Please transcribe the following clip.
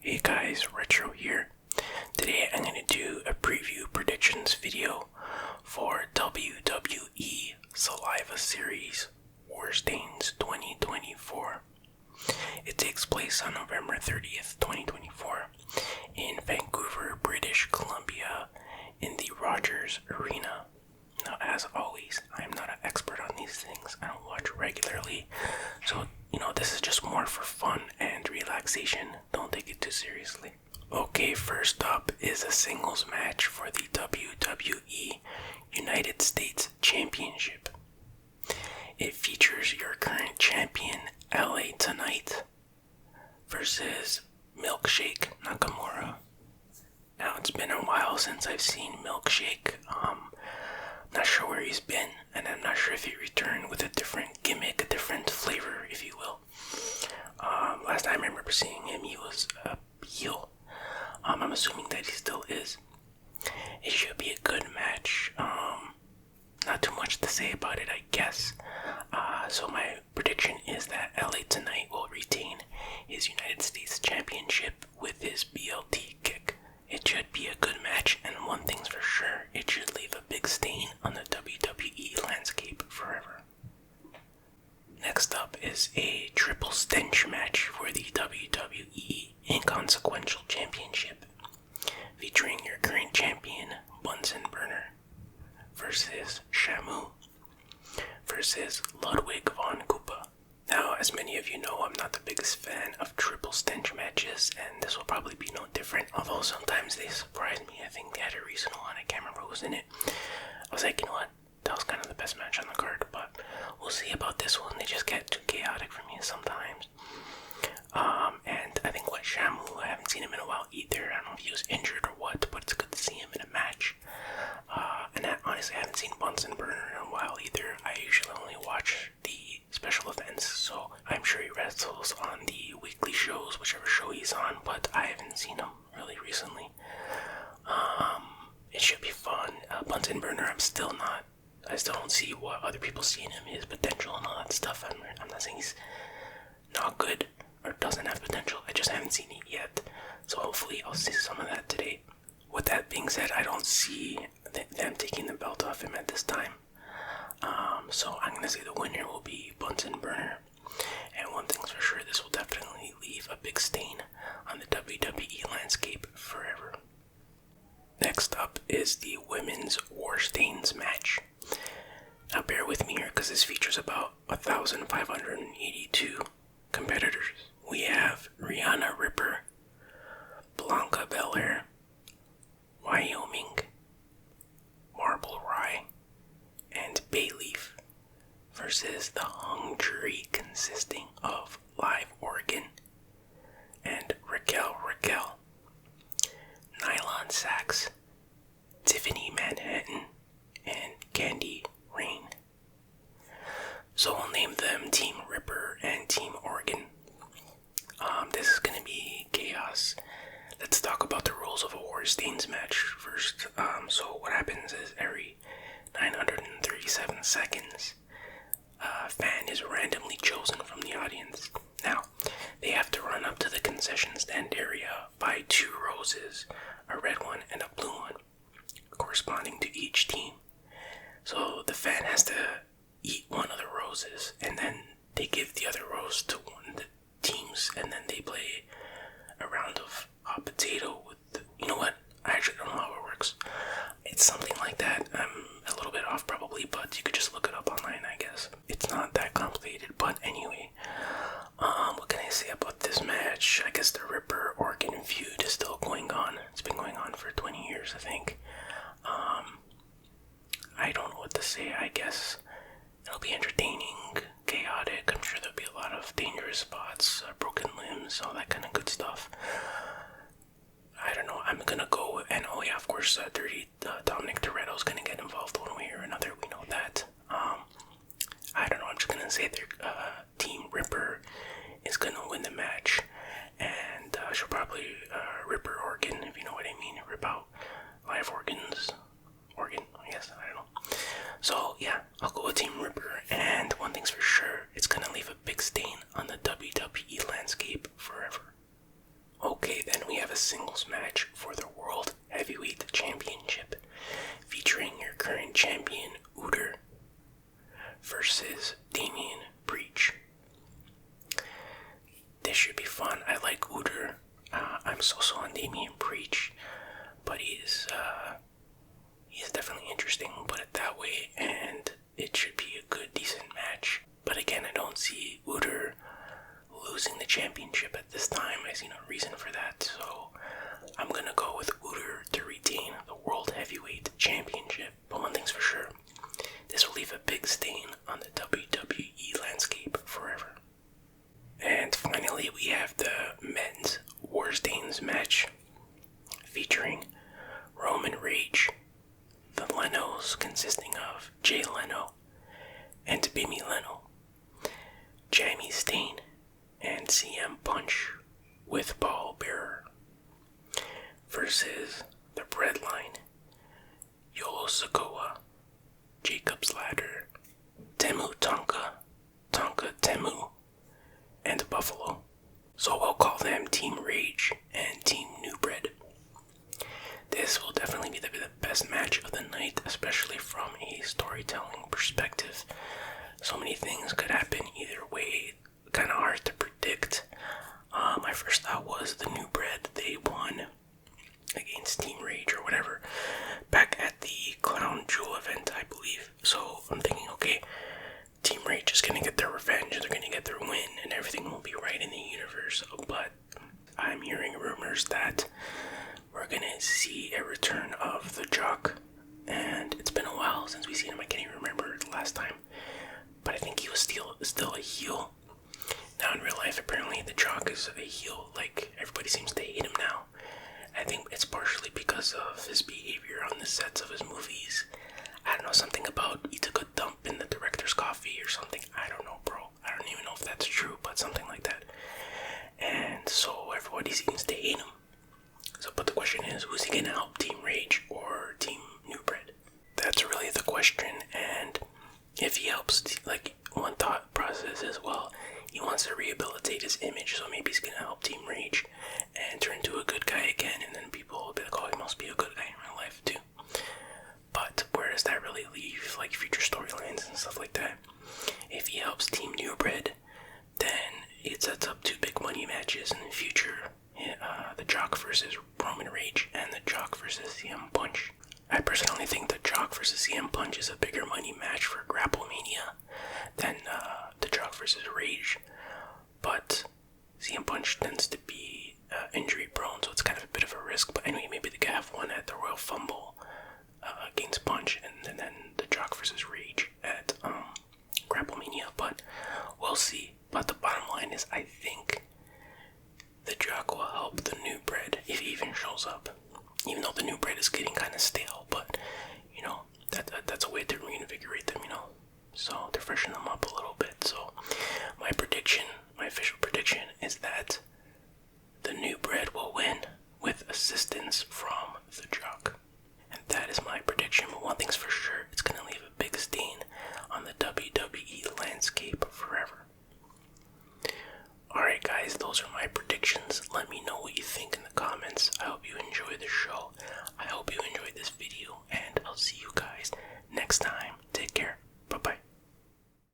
Hey guys, Retro here. Today I'm going to do a preview predictions video for WWE Survivor Series WarGames 2024. It takes place on November 30th, 2024 in Vancouver, British Columbia in the Rogers Arena. Now, as always, I'm not an expert on these things. I don't watch regularly. So, this is just more for fun and relaxation. Don't take it too seriously. Okay, first up is a singles match for the WWE United States Championship. It features your current champion, LA Tonight, versus Milkshake Nakamura. Now, it's been a while since I've seen Milkshake. Not sure where he's been, and I'm not sure if he returned with a different gimmick, a different flavor, if you will. Last time I remember seeing him, he was a heel. I'm assuming that he still is. It should be a good match. Not too much to say about it, I guess. So my prediction is that LA Tonight will retain his United States Championship with his BLT kick. It should be a good match, and one thing's for sure, it should leave a big stain on the WWE landscape forever. Next up is a triple stench match for the WWE Inconsequential Championship, featuring your current champion, Bunsen Burner, versus Shamu, versus Ludwig von Koopa. Now, as many of you know, I'm not the biggest fan of triple stench matches, and this will probably be no different, although sometimes they surprise me. I think they had a recent one, I can't remember who was in it. I was like, you know what, that was kind of the best match on the card, but we'll see about this one. They just get too chaotic for me sometimes. And I think what Shamu, I haven't seen him in a while either. I don't know if he was injured or what, but it's good to see him in a match. And honestly, I haven't seen Bunsen Burner in a while either. I usually only watch the special events, so I'm sure he wrestles on the weekly shows, whichever show he's on, but I haven't seen him really recently. It should be fun. Bunsen Burner, I still don't see what other people see in him, his potential and all that stuff. I'm not saying he's not good or doesn't have potential, I just haven't seen it yet, so hopefully I'll see some of that today. With that being said, I don't see them taking the belt off him at this time. So I'm going to say the winner will be Bunsen Burner. And one thing's for sure, this will definitely leave a big stain on the WWE landscape forever. Next up is the Women's WarGames match. Now bear with me here because this features about 1,582 competitors. We have Rhea Ripley, Blanca Belair, Wyoming, Marble Rye, and Bayleaf versus the Hung Jury consisting of Liv Morgan and Raquel, Nylon Sax, Tiffany Manhattan, and Candy Rain. So we'll name them Team Ripper and Team Oregon. This is going to be chaos. Let's talk about the rules of a WarGames match first. So what happens is every 937 seconds, a fan is randomly chosen from the audience. Now, they have to run up to the concession stand area, buy 2 roses, a red one and a blue one, corresponding to each team. So the fan has to eat one of the roses, and then they give the other rose to one of the teams, and then they play a round of hot potato with you know what? I actually don't know how it works. It's something like that. I'm a little bit off probably, but you could just look it up online, I guess. It's not that complicated, but anyway. What can I say about this match? I guess the Ripper Oregon feud is still going on. It's been going on for 20 years, I think. I don't know what to say. I guess it'll be entertaining, chaotic. I'm sure there'll be a lot of dangerous spots, broken limbs, all that kind of good stuff. I don't know, I'm gonna go, and oh yeah, of course, Dominic Toretto's gonna get involved one way or another, we know that. I don't know, I'm just gonna say that Team Ripper is gonna win the match, and she'll probably Ripper Oregon, if you know what I mean, rip out Liv Organ, I guess, I don't know. So yeah, I'll go with Team Ripper, and one thing's for sure, it's gonna leave a big stain on the WWE landscape forever. Okay then, a singles match for the World Heavyweight Championship, featuring your current champion, Uter, versus Damian Breach. This should be fun. I like Uter. I'm so on Damian Breach, but he's definitely interesting, put it that way, and it should be a good, decent match. But again, I don't see Uter losing the championship at this time. I see no reason for that, so I'm gonna go with Uter to retain the World Heavyweight Championship. But one thing's for sure, this will leave a big stain on the WWE landscape forever. And finally, we have the men's Warstains match, featuring Roman Reigns, the Lenos consisting of Jay Leno and Bimmy Leno, Jamie Stain, and CM Punch with Ball Bearer, versus the Breadline, Yolo Sikoa, Jacob's Ladder, Temu Tonka, Tonka Temu, and Buffalo. So we'll call them Team Rage and Team New Bread. This will definitely be the best match of the night, especially from a storytelling perspective. So many things could happen either way, kind of hard to predict. My first thought was the New Bread, they won against Team Rage or whatever back at the Clown Jewel event, I believe. So I'm thinking, okay, Team Rage is going to get their revenge, they're going to get their win, and everything will be right in the universe. But I'm hearing rumors that we're going to see a return of the Jock, and it's been a while since we've seen him. I can't even remember the last time, but I think he was still a heel. Now in real life, apparently the Jock is a heel, like everybody seems to hate him now. I think it's partially because of his behavior on the sets of his movies. I don't know, something about he took a dump in the director's coffee or something. I don't know, bro. I don't even know if that's true, but something like that. And so everybody seems to hate him. So, but the question is, who's he going to help, Team Rage or Team New Bread? That's really the question. And if he helps, like, one thought process is, well, he wants to rehabilitate his image, so maybe he's going to help Team Rage and turn into a good guy again, and then people will be like, oh, he must be a good guy in real life too. But where does that really leave, like, future storylines and stuff like that? If he helps Team New Bread, then it sets up two big money matches in the future. The Jock versus Roman Reigns and the Jock versus CM Punch. I personally think the Jock versus CM Punch is a bigger money match for Grapplemania than the Jock versus Rage. But CM Punch tends to be injury prone, so it's kind of a bit of a risk. But anyway, maybe they could have one at the Royal Fumble against Punch, and then the Jock versus Rage at Grapplemania. But we'll see. But the bottom line is, I think the Jock will help the New Bread if he even shows up. Even though the New Bread is getting kind of stale, but you know, that's a way to reinvigorate them, you know. So to freshen them up a little bit. So my prediction